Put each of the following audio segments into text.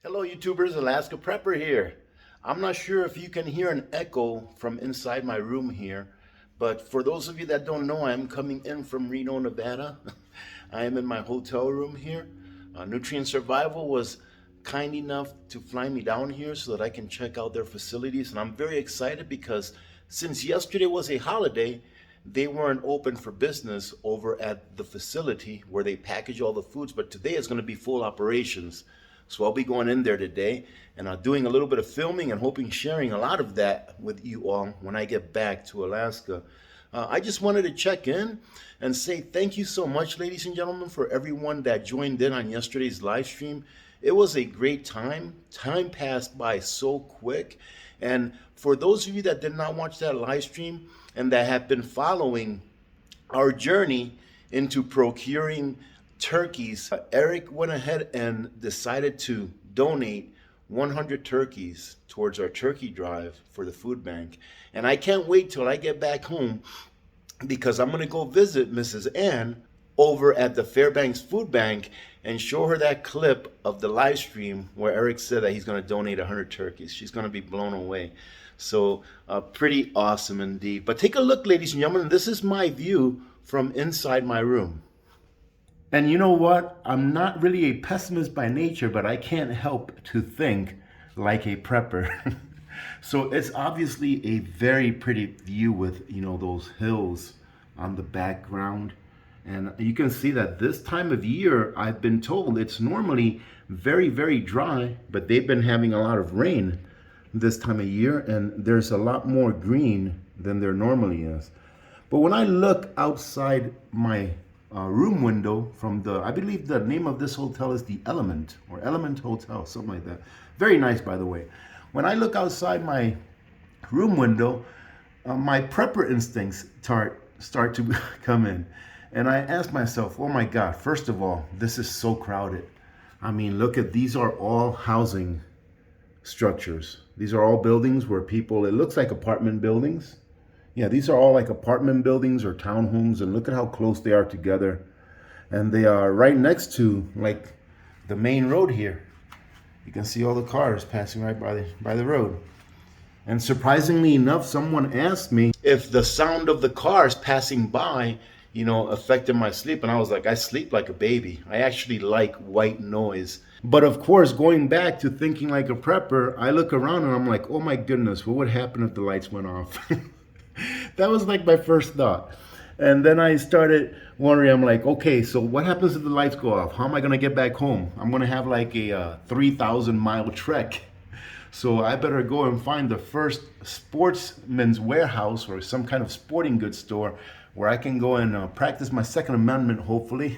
Hello YouTubers, Alaska Prepper here. I'm not sure if you can hear an echo from inside my room here, but for those of you that don't know, I am coming in from Reno, Nevada. I am in my hotel room here. Nutrient Survival was kind enough to fly me down here so that I can check out their facilities, and I'm very excited because since yesterday was a holiday, they weren't open for business over at the facility where they package all the foods, but today is going to be full operations. So I'll be going in there today and doing a little bit of filming and hoping sharing a lot of that with you all when I get back to Alaska. I just wanted to check in and say thank you so much, ladies and gentlemen, for everyone that joined in on yesterday's live stream. It was a great time. Time passed by so quick. And for those of you that did not watch that live stream and that have been following our journey into procuring turkeys, Eric went ahead and decided to donate 100 turkeys towards our turkey drive for the food bank. And I can't wait till I get back home because I'm going to go visit Mrs. Ann over at the Fairbanks food bank and show her that clip of the live stream where Eric said that he's going to donate 100 turkeys. She's going to be blown away. So pretty awesome indeed. But take a look, ladies and gentlemen. This is my view from inside my room. And you know what? I'm not really a pessimist by nature, but I can't help to think like a prepper. So it's obviously a very pretty view with, those hills on the background. And you can see that this time of year, I've been told it's normally very, very dry, but they've been having a lot of rain this time of year, and there's a lot more green than there normally is. But when I look outside my room window from I believe the name of this hotel is the Element or Element Hotel, something like that. Very nice, by the way. When I look outside my room window, my prepper instincts start to come in. And I ask myself, oh my God, first of all, this is so crowded. I mean, look at, these are all housing structures. These are all buildings where people, it looks like apartment buildings. Yeah, these are all like apartment buildings or townhomes, and look at how close they are together. And they are right next to like the main road here. You can see all the cars passing right by the road. And surprisingly enough, someone asked me if the sound of the cars passing by, affected my sleep. And I was like, I sleep like a baby. I actually like white noise. But of course, going back to thinking like a prepper, I look around and I'm like, oh my goodness, what would happen if the lights went off? That was like my first thought. And then I started wondering, I'm like, okay, so what happens if the lights go off? How am I going to get back home? I'm going to have like a 3,000-mile trek. So I better go and find the first sportsman's warehouse or some kind of sporting goods store where I can go and practice my Second Amendment, hopefully.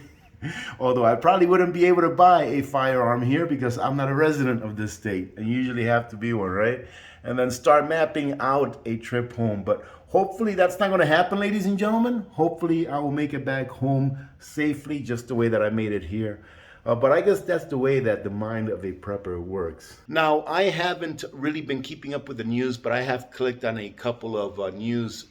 Although I probably wouldn't be able to buy a firearm here because I'm not a resident of this state and you usually have to be one, right? And then start mapping out a trip home. But hopefully that's not going to happen, ladies and gentlemen. Hopefully I will make it back home safely, just the way that I made it here. But I guess that's the way that the mind of a prepper works. Now, I haven't really been keeping up with the news, but I have clicked on a couple of news,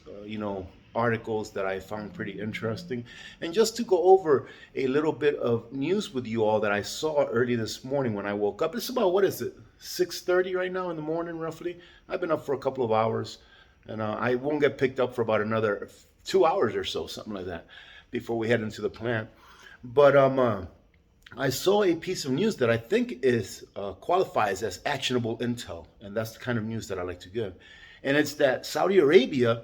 articles that I found pretty interesting. And just to go over a little bit of news with you all that I saw early this morning when I woke up. It's about, 6:30 right now in the morning, roughly. I've been up for a couple of hours, and I won't get picked up for about another 2 hours or so, something like that, before we head into the plant. But I saw a piece of news that I think is qualifies as actionable intel, and that's the kind of news that I like to give. And it's that Saudi Arabia,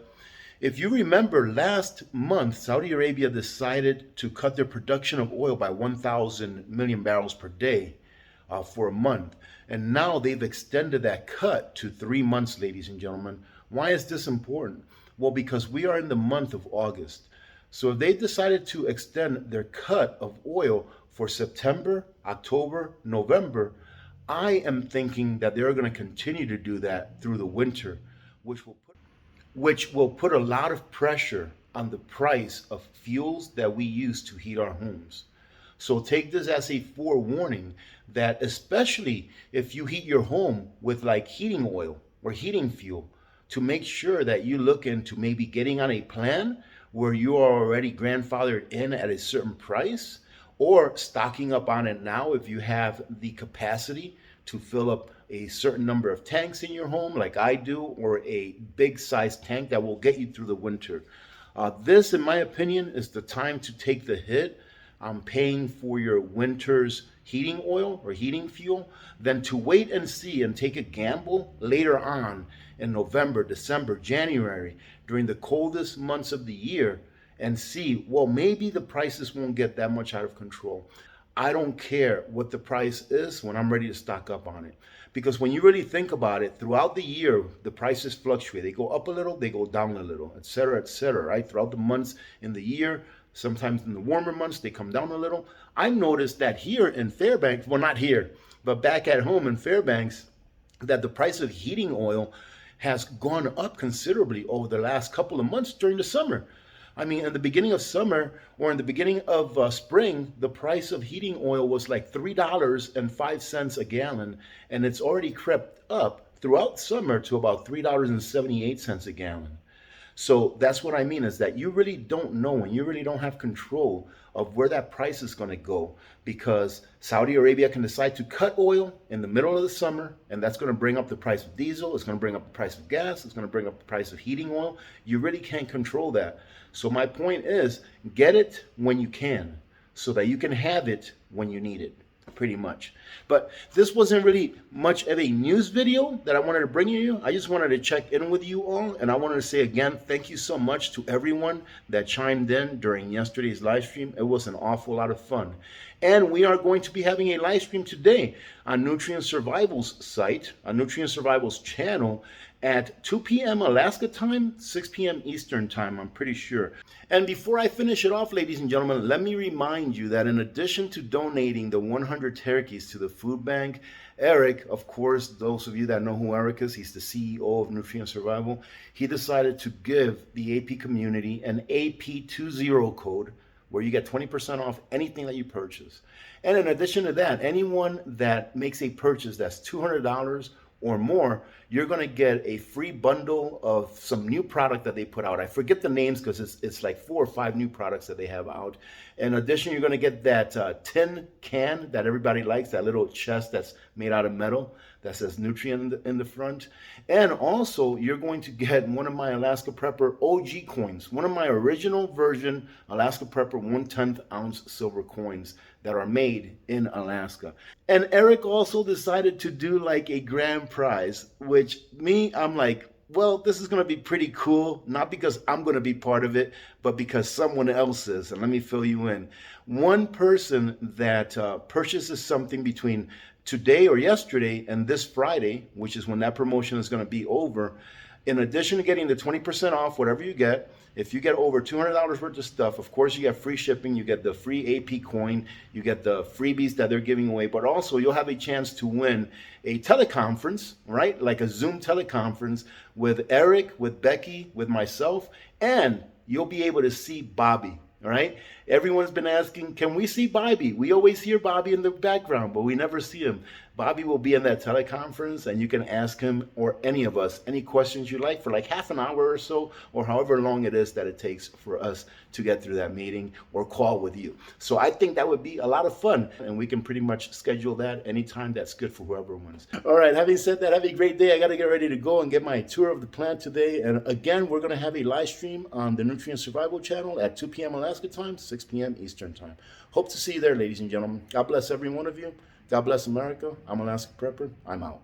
if you remember last month, Saudi Arabia decided to cut their production of oil by 1,000 million barrels per day for a month. And now they've extended that cut to 3 months, ladies and gentlemen. Why is this important? Well, because we are in the month of August. So they decided to extend their cut of oil for September, October, November. I am thinking that they're going to continue to do that through the winter, which will put a lot of pressure on the price of fuels that we use to heat our homes. So take this as a forewarning that especially if you heat your home with like heating oil or heating fuel, to make sure that you look into maybe getting on a plan where you are already grandfathered in at a certain price, or stocking up on it now if you have the capacity to fill up a certain number of tanks in your home like I do, or a big size tank that will get you through the winter. This, in my opinion, is the time to take the hit on paying for your winter's heating oil or heating fuel than to wait and see and take a gamble later on in November, December, January, during the coldest months of the year, and see, well, maybe the prices won't get that much out of control. I don't care what the price is when I'm ready to stock up on it. Because when you really think about it, throughout the year, the prices fluctuate. They go up a little, they go down a little, et cetera, right? Throughout the months in the year, sometimes in the warmer months, they come down a little. I noticed that here in Fairbanks, well, not here, but back at home in Fairbanks, that the price of heating oil has gone up considerably over the last couple of months during the summer. I mean, in the beginning of summer or in the beginning of spring, the price of heating oil was like $3.05 a gallon, and it's already crept up throughout summer to about $3.78 a gallon. So that's what I mean, is that you really don't know, and you really don't have control of where that price is going to go, because Saudi Arabia can decide to cut oil in the middle of the summer, and that's going to bring up the price of diesel, it's going to bring up the price of gas, it's going to bring up the price of heating oil. You really can't control that. So my point is, get it when you can, so that you can have it when you need it, pretty much. But this wasn't really much of a news video that I wanted to bring you. I just wanted to check in with you all, and I wanted to say again, thank you so much to everyone that chimed in during yesterday's live stream. It was an awful lot of fun. And we are going to be having a live stream today on Nutrient Survival's site, on Nutrient Survival's channel, at 2 p.m. Alaska time, 6 p.m. Eastern time, I'm pretty sure. And before I finish it off, ladies and gentlemen, let me remind you that in addition to donating the 100 turkeys to the food bank, Eric, of course, those of you that know who Eric is, he's the CEO of Nutrient Survival, he decided to give the AP community an AP20 code where you get 20% off anything that you purchase. And in addition to that, anyone that makes a purchase that's $200 or more, you're going to get a free bundle of some new product that they put out. I forget the names because it's like 4 or 5 new products that they have out. In addition, you're going to get that tin can that everybody likes, that little chest that's made out of metal that says Nutrient in the front. And also, you're going to get one of my Alaska Prepper OG coins, one of my original version Alaska Prepper 1/10 ounce silver coins that are made in Alaska. And Eric also decided to do like a grand prize, which I'm like, well, this is going to be pretty cool, not because I'm going to be part of it, but because someone else is. And let me fill you in. One person that purchases something between today or yesterday and this Friday, which is when that promotion is going to be over, in addition to getting the 20% off whatever you get, if you get over $200 worth of stuff, of course you get free shipping, you get the free AP coin, you get the freebies that they're giving away, but also you'll have a chance to win a teleconference, right? Like a Zoom teleconference with Eric, with Becky, with myself, and you'll be able to see Bobby. All right. Everyone's been asking, can we see Bobby? We always hear Bobby in the background, but we never see him. Bobby will be in that teleconference, and you can ask him or any of us any questions you like for like half an hour or so, or however long it is that it takes for us to get through that meeting or call with you. So I think that would be a lot of fun, and we can pretty much schedule that anytime that's good for whoever wants. All right. Having said that, have a great day. I got to get ready to go and get my tour of the plant today. And again, we're going to have a live stream on the Nutrient Survival channel at 2 p.m. Alaska time, 6 p.m. Eastern time. Hope to see you there, ladies and gentlemen. God bless every one of you. God bless America. I'm Alaska Prepper. I'm out.